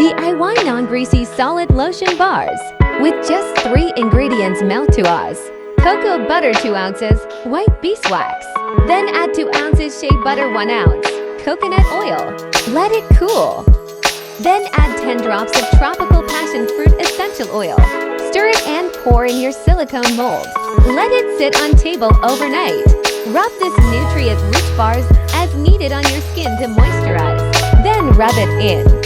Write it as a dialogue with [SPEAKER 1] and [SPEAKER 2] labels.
[SPEAKER 1] DIY non-greasy solid lotion bars. With just 3 ingredients melt to us. Cocoa butter 2 ounces, white beeswax. Then add 2 ounces shea butter 1 ounce, coconut oil. Let it cool. Then add 10 drops of tropical passion fruit essential oil. Stir it and pour in your silicone mold. Let it sit on table overnight. Rub this nutrient-rich bars as needed on your skin to moisturize. Then rub it in.